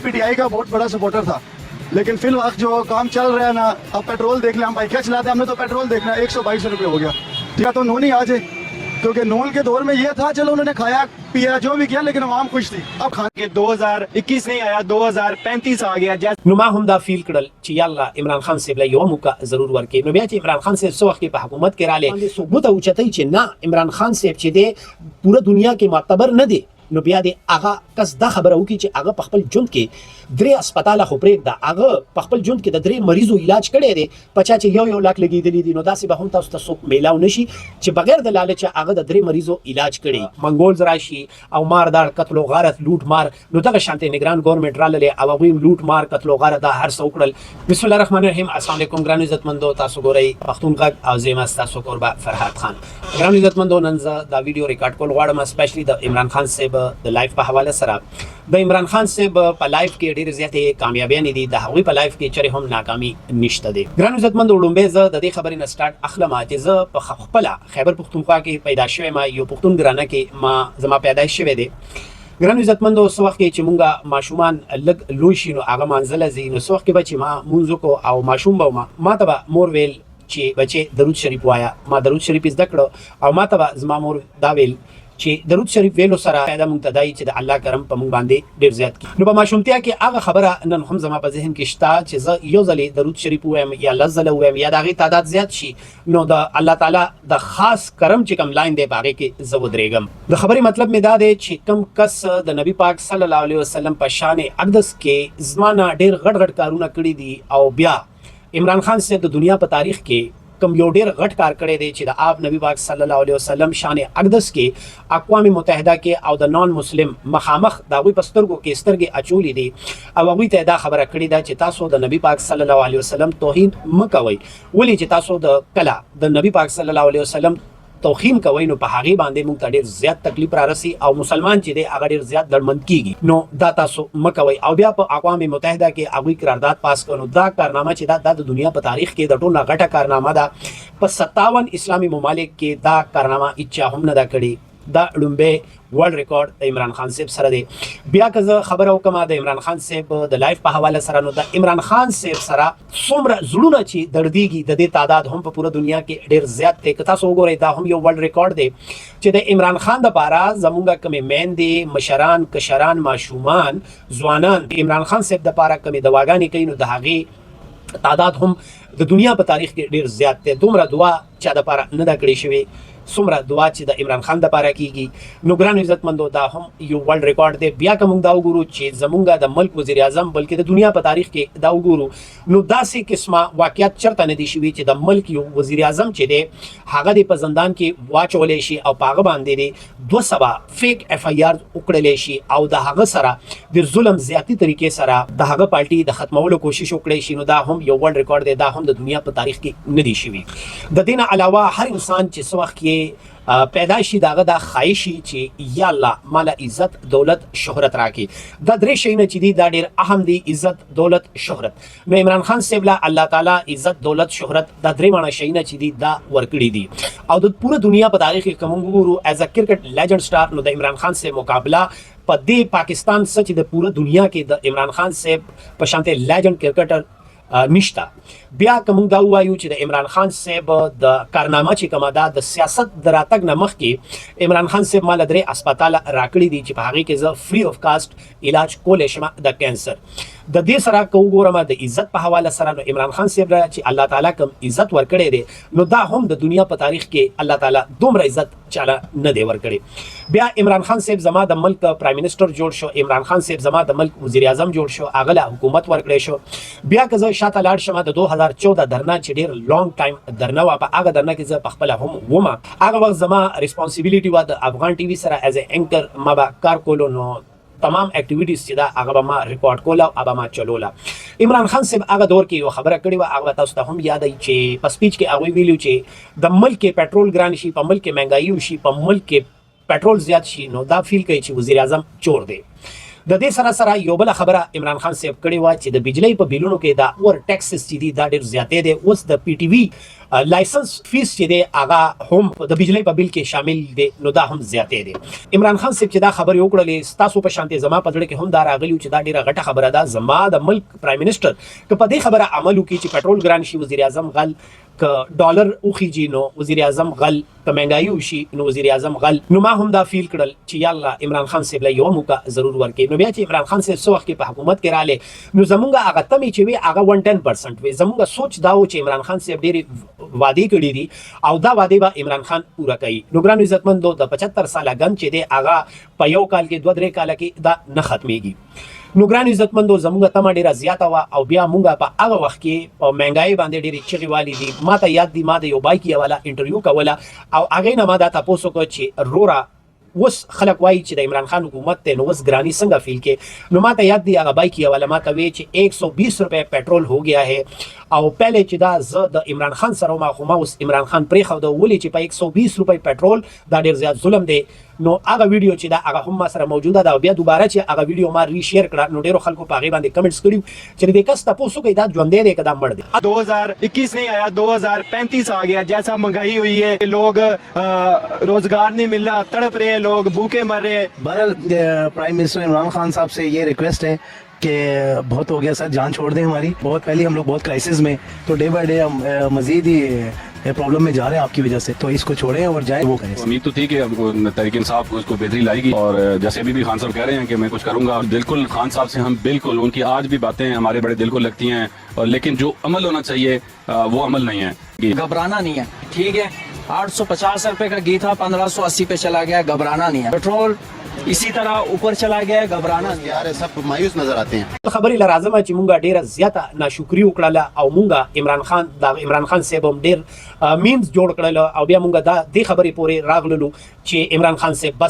पीटीआई का बहुत बड़ा सपोर्टर था, लेकिन फिल वक्त जो काम चल रहा है ना, अब पेट्रोल देख लें, हम बाइकें चलाते हैं, हमने तो पेट्रोल देखना है 122 रुपये हो गया। ठीक है, तो नून ही आ जाए, क्योंकि नून के दौर में ये था, चलो उन्होंने खाया पिया जो भी किया, लेकिन आवाम खुश थी। अब खान के 2021 नहीं आया, 2035 आ गया। नुमा हमदा फील कड़ल ची यल्ला इमरान खान से यो मुका जरूर वर्के नो बिया ची इमरान खान से सो वक्त के हुकूमत के राले सबूत उचतई ची ना इमरान खान से ची दे पूरा दुनिया के मातबर न दे नो बिया दे आगा कस दा खबर हो की ची आगा पखपल जुंद के द्रे अस्पताल खुपरेक दा आगा पखपल जुंद के द्रे मरीजो इलाज करे दे पचा ची यो लाख लगी दिली दी नो दा से बहुम ता उस्ता सोक मेलाव नशी ची बगैर द लालच आगा द द्रे मरीजो इलाज करे मंगोल राशि औ मारदार कत्लो गारत लूट मार नो तक शांति निगरान गवर्नमेंट राले अवावी लूट मार कत्लो गारत दा हर सौकड़ल बिस्मिल्लाह रहमान रहीम अस्सलाम वालेकुम ग्रान इज्जतमंदो तासु गोरई पख्तूनखा आज़ेमा तासु कोरबा फरहाद खान ग्रान इज्जतमंदो नंजा दा वीडियो रिकॉर्ड कोल वाडमा स्पेशली द इमरान खान से द लाइफ पे हवाले सरा द इमरान खान से प लाइफ के ढेर ज्यादा कामयाबियां दी द हवी पे लाइफ के चरे हम नाकामी निश्ता दे ग्रान इज्जतमंदो उडुंबे ज द दे खबरी न स्टार्ट अखलमा जे ज प खपला खैबर पुख्तूनख्वा के पैदाइश मा यो पुख्तून ग्राना के मा जमा पैदाइश वे दे ग्रान इज्जतमंदो उस वक्त के चिमुंगा माशुमान लग लुशी नो आगा मंजिल जी नो वक्त के बच्चे मा मुंजो को आओ माशुम बा मा तबा मोरवेल चे बच्चे दरूद शरीफ वाया मा दरूद शरीफ इस दकड़ो और मा तबा जमा मोर दावेल चे दरूद शरीफ वेलो सरा पैदा मुंतदाई चे अल्लाह करम पमुंग बांधे ढेर ज्यादा की नो माशुमतिया के आगा खबरा नन हम जमा पे जहन के शता चे ज यो जले दरूद शरीफ हुएम या लजल हुएम या दागी तादाद ज्यादा शी नो द अल्लाह ताला द खास करम चे कम लाइन दे बागे के जवदरेगम द खबरी मतलब में दादे चे कम कस द नबी पाक सल्लल्लाहु अलैहि वसल्लम पर शान अक़दस के ज़माना ढेर गड़ गड़ कारूना कड़ी दी औ ब्या इमरान खान से द दुनिया पर तारीख के कम यो ढेर गट कार करे दे ची द आप नबी पाक सल्लल्लाहु अलैहि वसल्लम शान अक़दस के अक़वाम मुत्तहिदा के औ द नॉन मुस्लिम मखामख दावी पस्तरगो के स्तरगे अचूली दी अब अवी तहदा खबर कड़ी दा ची तासो द नबी पाक सल्लल्लाहु अलैहि वसल्लम तौहीन मकवई वली ची तासो द कला द नबी पाक सल्लल्लाहु अलैहि वसल्लम तौहीन कवई नो पहागी बांधे मुंग ढेर ज्यादा तकलीफ रारसी और मुसलमान ची दे अगर ढेर ज्यादा दड़मंद कीगी नो दाता सो मकवई और ब्या अक़वाम मुत्तहिदा के अगुई करारदाद पास करो दा कारनामा ची दा दुनिया पर तारीख के दटो ना घटा कारनामा दा पर 57 इस्लामी ममालिक के दा कारनामा इच्छा हम न दा कड़ी दा लुम्बे वर्ल्ड रिकॉर्ड द इमरान खान सेब सर दे बिया कज खबर हुकमा द इमरान खान सेब द लाइफ पे हवाले सरा नो द इमरान खान सेब सरा सोमरा जुलुना ची दर्दीगी द दे तादाद हम पे पूरा दुनिया के ढेर ज्यादा ते कथा सो गोरे दा हम यो वर्ल्ड रिकॉर्ड दे चे द इमरान खान द पारा जमुंगा कमे मैन दे मशरान कशरान माशूमान जवानान इमरान खान सेब द पारा कमे दवागानी कई नो दहागी तादाद हम द दुनिया पर तारीख के ढेर ज्यादा ते दुमरा दुआ चा द पारा न दा कड़ी शवे सुमरा दुआ ची द इमरान खान द पारा कीगी नुगरान इज्जतमंदो दा हम यो वर्ल्ड रिकॉर्ड दे बिया कमुंग दाऊ गुरु ची जमुंगा द मुल्क वज़ीर आज़म बल्कि द दुनिया पर तारीख के दाऊ गुरु नु दासी किस्मा वाकयात चरता नदी शिवी ची द मुल्क यो वज़ीर आज़म ची दे हागा दे पजंदान के वाच ओलेशी और पाग बांधे दे दो सबा फेक एफआईआर उकड़लेशी और द हागा सरा दे जुल्म ज्यादा तरीके सरा द हागा पार्टी द खत्मवलो कोशिश उकड़ेशी नु दा हम यो वर्ल्ड रिकॉर्ड दे दा हम द दुनिया पर तारीख की नदी शिवी द दिन अलावा हर इंसान ची वक्त के पैदाइशी दागा दा ख्वाहिशी ची या अल्लाह माला इज्जत दौलत शोहरत राखी दा द्रे शैन ची दा ढेर अहम दी इज्जत दौलत शोहरत नो इमरान खान सेबला अल्लाह ताला इज्जत दौलत शोहरत दा द्रे माना शैन ची दा वर्कड़ी दी और पूरा दुनिया पर तारीख कमुंगुरु as a cricket legend star नो द इमरान खान से मुकाबला पदे पाकिस्तान सच द पूरा दुनिया के द इमरान खान से पशांते लेजेंड क्रिकेटर निश्ता बिया कमुंग दाऊ आयु ची द इमरान खान सेब द कारनामा ची कमादा द सियासत दरातक नमख की इमरान खान सेब माल दरे अस्पताल राकड़ी दी ची भागी के ज फ्री ऑफ कास्ट इलाज कोलेशमा द कैंसर द दे सरा को गोरमा द इज्जत पे हवाला सरा नो इमरान खान सेब रा ची अल्लाह ताला कम इज्जत वर्कड़े दे नो दा हम द दुनिया पर तारीख के अल्लाह ताला दुमरा इज्जत चाला न दे वर्कड़े बिया इमरान खान सेब जमा द मुल्क प्राइम मिनिस्टर जोड़ शो इमरान खान सेब जमा द मुल्क वज़ीर आज़म जोड़ शो अगला हुकूमत वर्कड़े शो बिया कज शाता लाड शमा द 2014 धरना ची ढेर लॉन्ग टाइम धरना वापा आगा धरना के ज पखपला हम वमा आगा वक्त जमा रिस्पांसिबिलिटी वा द अफगान टीवी सरा एज ए एंकर माबा कार कोलो नो तमाम एक्टिविटीज चिदा आगाबा रिकॉर्ड कोला आबामा चलोला इमरान खान से आगा दौर की वो खबर कड़ी वा आगा तास्ता हम याद आई चे स्पीच के आगे वीडियो चे द मुल्क के पेट्रोल ग्रान शी प मुल्क के महंगाई शी प मुल्क के पेट्रोल ज्यादा शी नो दा फील कई ची वज़ीर आज़म चोर दे द दे सरा सरा योबला खबरा इमरान खान से कड़ी वा ची द बिजली पर बिलों के दा और टैक्सेस ची दी दा ढेर ज्यादा दे उस द पीटीवी لایسنس فیس چې دی هغه هم د بجلی په بیل کې شامل دی نو دا هم زیاتې دی عمران خان صاحب چې دا خبرې وکړلې ستاسو په شانتې زما په زړه کې هم دا راغلی چې دا ډیره غټه خبره ده زما د ملک پرایم منسټر که په دې خبره عمل وکړي چې پټرول ګران شي وزیر اعظم غل که ډالر وخیږي نو وزیر اعظم غل که مهنګایي وشي نو وزیر اعظم غل نو ما هم دا فیل کړل چې یا الله عمران خان صاحب له یو موقع ضرور ورکړي نو بیا چې عمران خان صاحب څو وخت کې په حکومت کې رااله نو زمونږ هغه تمې چې وي هغه 110% وي زمونږ سوچ دا و چې عمران خان صاحب ډېرې وعدې کړي دي او دا وعدې به عمران خان پوره کوي نو ګرانو عزتمندو د 75 ساله ګن چې دی هغه په یو کال کې 2-3 کال کې دا نه ختميږي نو ګرانو عزتمندو زمونږ تمه ډیره زیاته وه او بیا مونږ په هغه وخت کې په مهنګایي باندې ډېرې چغې والي دي ما ته یاد دي ما د یو بایک یوله انټرویو کوله او هغې نه ما دا تپوس وکړ چې روره اوس خلک وایي چې د عمران خان حکومت ته نو اوس ګرانی څنګه فیل کې نو ما ته یاد دی هغه بایک یوله ما ته وی چې 120 روپے पेट्रोल हो गया है او پہلے چې دا زه د عمران خان سره ما خو ما اوس عمران خان پرېښود ولې چې په 120 روپے पेट्रोल دا ډېر زیات ظلم دی نو هغه ویډیو چې دا هغه هم ما سره موجوده ده او بیا دوباره چې هغه ویډیو ما ری شیر کړه نو ډېرو خلکو په هغې باندې کمنټس کړي چې دې کس تپوس وکړئ دا ژوندی دی که دا مړ دی 2021 नहीं आया 2035 आ गया जैसा महंगाई हुई है लोग रोजगार नहीं मिल रहा तड़प रहे हैं लोग भूखे मर रहे हैं बहरहाल प्राइम मिनिस्टर इमरान खान साहब से ये रिक्वेस्ट है कि बहुत हो गया सर जान छोड़ दें हमारी बहुत पहले हम लोग बहुत क्राइसिस में तो डे बाय डे हम मजीद ही प्रॉब्लम में जा रहे हैं आपकी वजह से तो इसको छोड़ें और जाएं वो करें उम्मीद तो थी कि तहरीक इंसाफ उसको बेहतरी लाएगी और जैसे अभी भी खान साहब कह रहे हैं कि मैं कुछ करूंगा बिल्कुल खान साहब से हम बिल्कुल उनकी आज भी बातें हमारे बड़े दिल को लगती हैं और लेकिन जो अमल होना चाहिए वो अमल नहीं है घबराना नहीं है ठीक है 850 रुपए का घी था 1580 पे चला गया घबराना नहीं है पेट्रोल इसी तरह ऊपर चला गया घबराना नहीं है यार सब मायूस नजर आते हैं خبرې له راځم چې مونږه ډیره زیاته ناشکري وکړله او مونږه عمران خان صاحب هم ډیر میمز جوړ کړل او بیا مونږه دا دې خبرې پورې راغللو چې عمران خان صاحب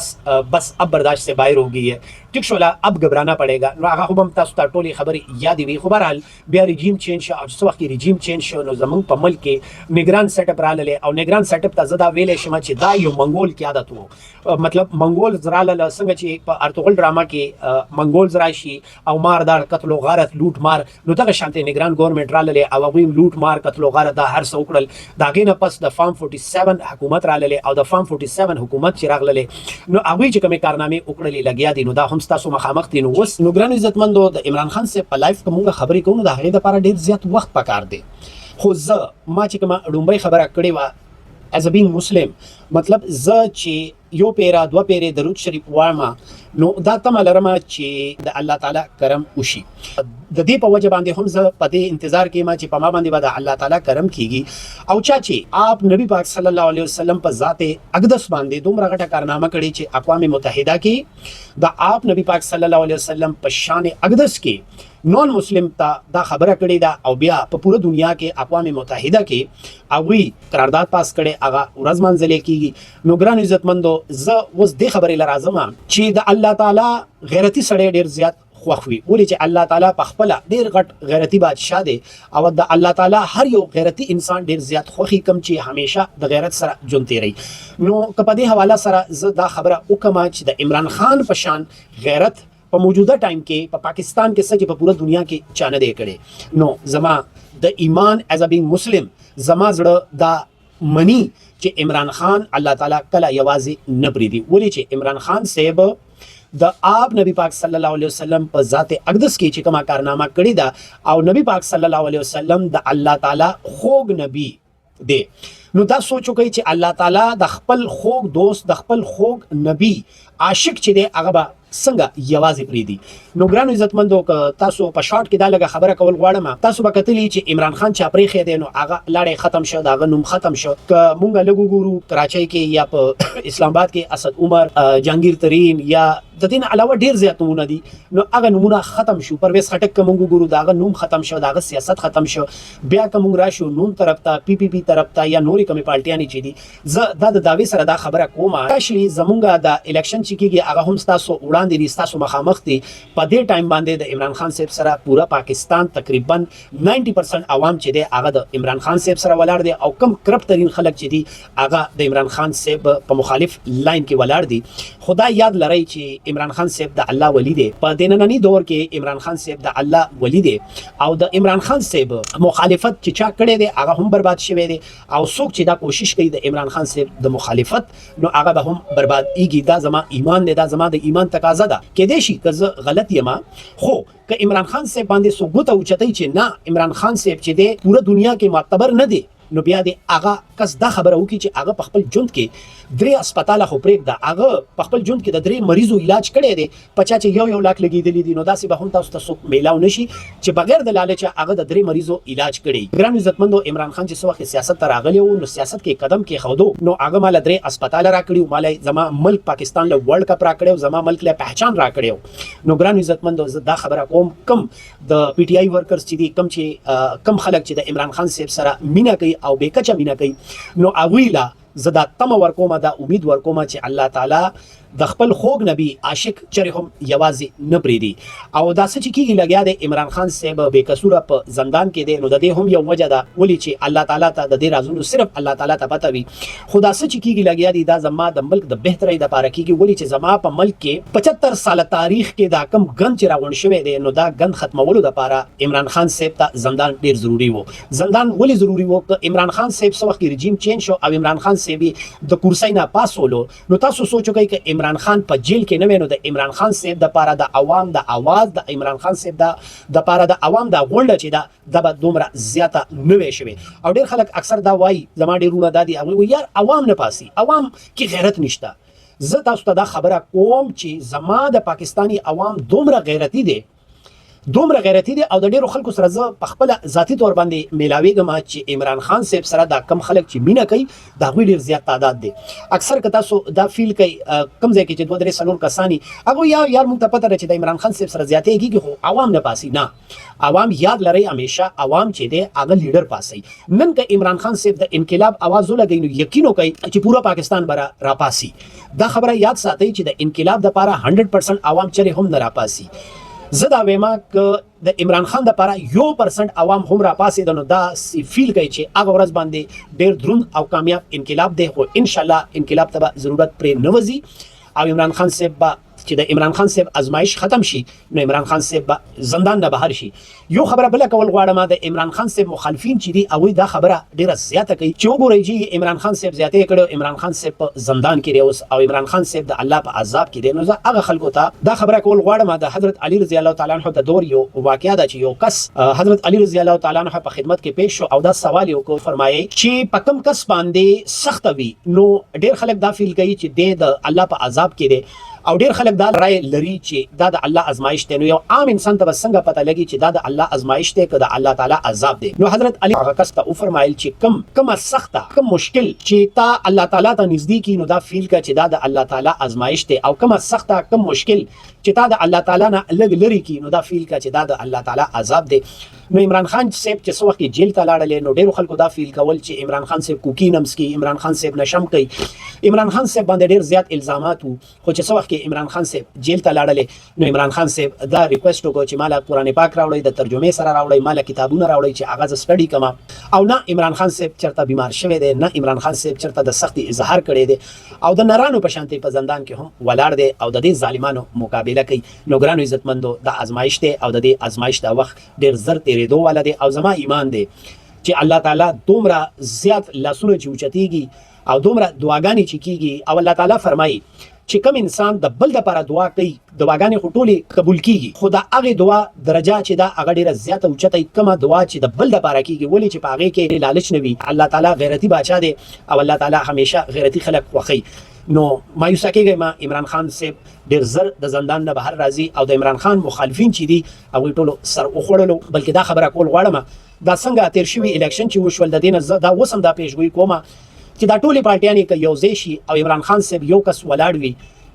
بس اب برداشت سے باہر ہو گئی ہے ٹھیک شولا اب گھبرانا پڑے گا نو هغه هم تاسو ته ټولې خبرې یادې وي خو بهرحال بیا رژیم چینج شو او څه وخت کې رژیم چینج شو نو زمونږ په ملک کې نگران سیټ اپ راغلی او نگران سیټ اپ ته زه دا ویلی شم چې دا یو منګول کې عادت و مطلب منګول راغله څنګه چې په ارطغرل ډراما کې منګولز راشي او مار دار قتل و غارت لوټ مار نو دغه شانتې نگران ګورنمنت راغلی او هغوی لوټ مار قتل و غارت دا هر څه وکړل د هغې نه پس د فارم 47 حکومت راغلی او د فارم 47 حکومت چې راغلی نو هغوی چې کومې کارنامې وکړلې لګیا دي نو دا هم ستاسو مخامخ دي نو اوس نو ګرانو عزتمندو د عمران خان صاحب په لایف که مونږ خبرې کوو نو د هغې دپاره ډېر زیات وخت پکار دی خو زه ما چې کومه لومړی خبره کړې وه as a being مسلم مطلب زه چې یو پیره دوه پیرې درود شریف وایم نو دا تمه لرم چې د الله تعالی کرم وشي د دې په وجه باندې هم زه په دې انتظار کې ما چې په ما باندې به د الله تعالی کرم کیږي او چا چې آپ نبی پاک صلی الله علیه وسلم په ذات اقدس باندې دومره غټه کارنامه کړې چې اقوام متحده کې د آپ نبی پاک صلی الله علیه وسلم په شان اقدس کې نون مسلم ته دا خبره کړې ده او بیا په پوره دنیا کې اقوام متحده کې هغوی قرارداد پاس کړي هغه ورځ منځلې کیږي نو ګرانو عزتمندو زه اوس دې خبرې له راځم چې د الله تعالی غیرتي سړی ډېر زیات خوښ وي ولې چې الله تعالی په خپله ډېر غټ غیرتي بادشاه دی او د الله تعالی هر یو غیرتي انسان ډېر زیات خوښي کم چې همیشه د غیرت سره ژوند تیروي نو که په دې حواله سره زه دا خبره وکړم چې د عمران خان په شان غیرت په موجوده ټایم کې په پاکستان کې څه چې په پوره دنیا کې چا نه دی کړی نو زما د ایمان ایز ا بینګ مسلم زما زړه دا منی چې عمران خان الله تعالی کله یوازې نه پرېږدي ولې چې عمران خان صاحب د آپ نبی پاک صلی الله علیه وسلم په ذات اقدس کې چې کومه کارنامه کړې ده او نبی پاک صلی الله علیه وسلم د الله تعالی خوږ نبی دی نو دا سوچ وکړئ چې الله تعالی د خپل خوږ دوست د خپل خوږ نبی عاشق چې دی هغه به څنګه یوازې پرېږدي نو ګرانو عزتمندو که تاسو په شارټ کې دا لږه خبره کول غواړم تاسو به کتلي چې عمران خان چا پرېښی دی نو هغه لاړې ختم شو د هغه نوم ختم شو که مونږ لږ وګورو کراچۍ کې یا په اسلام آباد کې اسد عمر جهانگیر ترین یا د دې نه علاوه ډېر زیات نومونه دي نو هغه نومونه ختم شو پرویز خټک که مونږ وګورو د هغه نوم ختم شو د هغه سیاست ختم شو بیا که مونږ راشو نون طرف ته PPP طرف ته یا نورې کومې پارټیانې چې دي زه دا د دعوې سره دا خبره کوم کاشلي زمونږ د الیکشن چې کېږي هغه هم ستاسو وړاندې دي ستاسو مخامخ دي په دې ټایم باندې د عمران خان صاحب سره پوره پاکستان تقریبا 90% عوام چې دی هغه د عمران خان صاحب سره ولاړ دی او کم کرپټ ترین خلک چې دي هغه د عمران خان صاحب په مخالف لاین کې ولاړ دي خدا یاد لرئ چې عمران خان صاحب د الله ولی دی په دنننی دور کې عمران خان صاحب د الله ولی دی او د عمران خان صاحب مخالفت چې چا کړی دی هغه هم برباد شوی دی او څوک چې دا کوشش کوي د عمران خان صاحب د مخالفت نو هغه به هم برباد ایږي دا زما ایمان دی دا زما د ایمان تقاضا ده کېدای شي که زه غلط یم خو که عمران خان صاحب باندې ثبوت او چتای چې نه عمران خان صاحب چې دی پوره دنیا کې معتبر نه دی نو بیا دی هغه کس دا خبره وکړي چې هغه په خپل ژوند کې 3 هسپتال خو پرېږده هغه په خپل ژوند کې د 3 مریضو علاج کړی دی په چا چې یو لاک لګېدلی دي نو داسې به هم تاسو ته څوک میلاو نشي چې بغیر د لالچه هغه د 3 مریضو علاج کړی ګران عزتمندو عمران خان چې څو وخت سیاست ته راغلی وو نو سیاست کې قدم کې خودو نو هغه مال 3 هسپتال را کړیو مال زما ملک پاکستان له ورلد کپ را کړیو زما ملک له پہچان را کړیو نو ګران عزتمندو دا خبره کوم کم د پی ټی آی ورکرز چې دي کم خلک چې د عمران خان صاحب سره مینا کوي او بیکچا مینا کوي نو اغویلا زدا تم ورکومه دا امید ورکومه چې الله تعالی د خپل خوږ نبی عاشق چرې هم یوازې نه پریدي او دا څه چې کیږي لګیا دی عمران خان صاحب بے قصوره په زندان کې دی نو د دې هم یو وجه ده ولی چې الله تعالی ته د دې رازونو صرف الله تعالی ته پته وي خدا څه چې کیږي لګیا دی دا زما د ملک د بهتري د پاره کیږي ولی چې زما په ملک کې 75 سال تاریخ کې دا کم غن چې راغون شوی دی نو دا غن ختمولو د پاره عمران خان صاحب ته زندان ډیر ضروری وو زندان ولی ضروری وو که عمران خان صاحب څو وخت رژیم چینج شو او عمران خان صاحب د کرسۍ نه پاسولو نو تاسو سوچو کوي چې عمران خان په جیل کې نه وینو د عمران خان صاحب د پاره د عوام د आवाज د عمران خان صاحب د پاره د عوام د غونډه چې د دومره زیاته نه وي شوی او ډیر خلک اکثر دا وایي زما ډیرونه دادي او یار عوام نه پاسي عوام کې غیرت نشته زه تاسو ته دا خبره کوم چې زما د پاکستانی عوام دومره غیرتی دي او د ډیرو خلکو سره زه په خپل ذاتی تور باندې میلاویږم چې عمران خان صاحب سره دا کم خلک چې مینا کوي دا غوی ډیر زیات تعداد دي اکثر که تاسو دا فیل کوي کم ځای کې چې 2-3 کسانی هغه یار موږ ته پته راځي د عمران خان صاحب سره زیاتې کیږي خو عوام نه پاسي نه عوام یاد لري همیشه عوام چې دی هغه لیډر پاسي نن که عمران خان صاحب د انقلاب आवाज ولګي نو یقینو کوي چې پورا پاکستان برا راپاسي دا خبره یاد ساتئ چې د انقلاب د لپاره 100% عوام چره هم نه راپاسي زدا وېما ک د عمران خان د لپاره 1% عوام هم را پاسې دنو دا سی فیل کوي چې هغه ورځ باندې ډېر دروند او کامیاب انقلاب دی خو ان شاء الله انقلاب ته ضرورت پرې نه وځي او عمران خان صاحب چې د عمران خان صاحب ازمایش ختم شي نو عمران خان صاحب زندان نه بهر شي یو خبره بل کول غواړم د عمران خان صاحب مخالفین چې دي او دا خبره ډیره زیاته کوي چې وګورئ چې عمران خان صاحب زیاته کړو عمران خان صاحب په زندان کې دی اوس او عمران خان صاحب د الله په عذاب کې دی نو هغه خلکو ته دا خبره کول غواړم د حضرت علی رضی الله تعالی عنہ د دور یو واقعیا ده چې یو کس حضرت علی رضی الله تعالی عنہ په خدمت کې پیښ شو او دا سوال یو کو فرمایي چې په کم کس باندې سخت وي نو ډیر خلک دا فیل کوي چې د الله په عذاب کې دی او ډیر خلک دا رائے لري چې دا د الله ازمایش دی نو یو عام انسان ته څنګه پته لګي چې دا د الله ازمایش دی که د الله تعالی عذاب دی نو حضرت علی هغه کس ته فرمایل چې کم سخته کم مشکل چې تا الله تعالی ته نږدې کی نو دا فیل کا چې دا د الله تعالی ازمایش دی او کم سخته کم مشکل چې تا د الله تعالی نه لګ لري کی نو دا فیل کا چې دا د الله تعالی عذاب دی نو عمران خان صاحب چې څو وخت جیل ته لاړل نو ډیرو خلکو دا فیل کول چې عمران خان صاحب کوکی نمس کی عمران خان صاحب نشم کوي عمران خان صاحب باندې ډیر زیات الزامات وو خو چې څو وخت عمران خان صاحب جیل ته لاړل نو عمران خان صاحب دا ریکوست وکړ چې مال قرآن پاک راوړی د ترجمه سره راوړی مال کتابونه راوړی چې هغه سټډي کما او نه عمران خان صاحب چرته بیمار شوی دی نه عمران خان صاحب چرته د سختي اظهار کړی دی او د نرانو په شانتي په زندان کې هم ولاړ دی او د دې ظالمانو مقابله کوي نو ګرانو عزتمندو د ازمایش دی او د دې ازمایش د وخت ډیر زر تیرېدو والا دی او زما ایمان دی چې الله تعالی دومره زیات لاسونه چې اوچتېږي او دومره دعاګانې چې کیږي او الله تعالی فرمایي چې کوم انسان د بل لپاره دعا کوي دعاګانې خو ټولې قبول کیږي خو دا هغه دعا درجه چې دا هغه ډیره زیاته اوچته کومه دعا چې د بل لپاره کیږي ولې چې په هغه کې لالچ نه وي الله تعالی غیرتی بادشاہ دی او الله تعالی همیشه غیرتی خلق خوښي نو مایوس کېږي ما عمران خان صاحب ډیر زر د زندان نه بهر راځي او د عمران خان مخالفین چې دي هغه ټولو سر وخوړلو بلکې دا خبره کول غواړم دا څنګه تیر شوی الیکشن چې وشول د دین دا وسم دا پیشګوئی کومه چې دا ټولې پارټیانې کې یو ځای شي او عمران خان صاحب یو کس ولاړ وي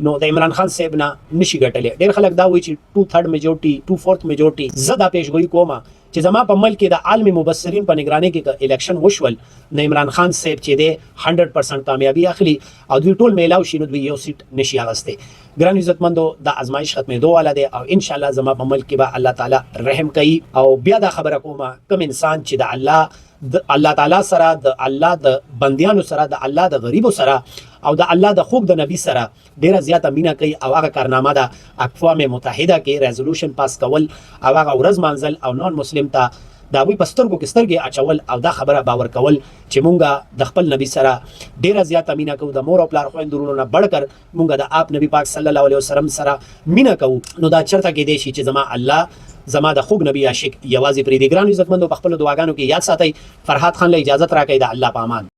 نو د عمران خان صاحب نه نشي ګټلې ډېر خلک دا وایي چې 2/3 میجورټي 2/4 میجورټي زه دا پیشګوئی کومه چې زما په ملک کې د عالمي مبصرین په نگرانۍ کې الیکشن وشول نو عمران خان صاحب چې دی 100% کامیابی اخلي او دوی ټول میلاو شي نو دوی یو سیټ نشي اغسته ګران عزتمندو د ازمایش ختمېدو والا دی او ان شاء الله زما په ملک کې به الله تعالی رحم کوي او بیا دا خبره کومه کوم انسان چې د الله تعالی سره د الله د بندیانو سره د الله د غریبو سره او د الله د خوږ د نبی سره ډیره زیاته مینه کوي او هغه کارنامه ده اقوام متحده کې ریزولوشن پاس کول او هغه ورځ مانځل او نون مسلم ته دا وی پسترګو کې سترګې اچول او دا خبره باور کول چې مونږه د خپل نبی سره ډیره زیاته مینه کوو د مور او پلار خويندونو نه بڑکر مونږه د آپ نبی پاک صلی الله علیه وسلم سره مینه کوو نو دا چرته کې دی چې زما الله زما د خوږ نبی عاشق یوازې پرې دی ګران عزتمندو په خپل دعاګانو کې یاد ساتئ فرحات خان له اجازه راکړئ د الله په امان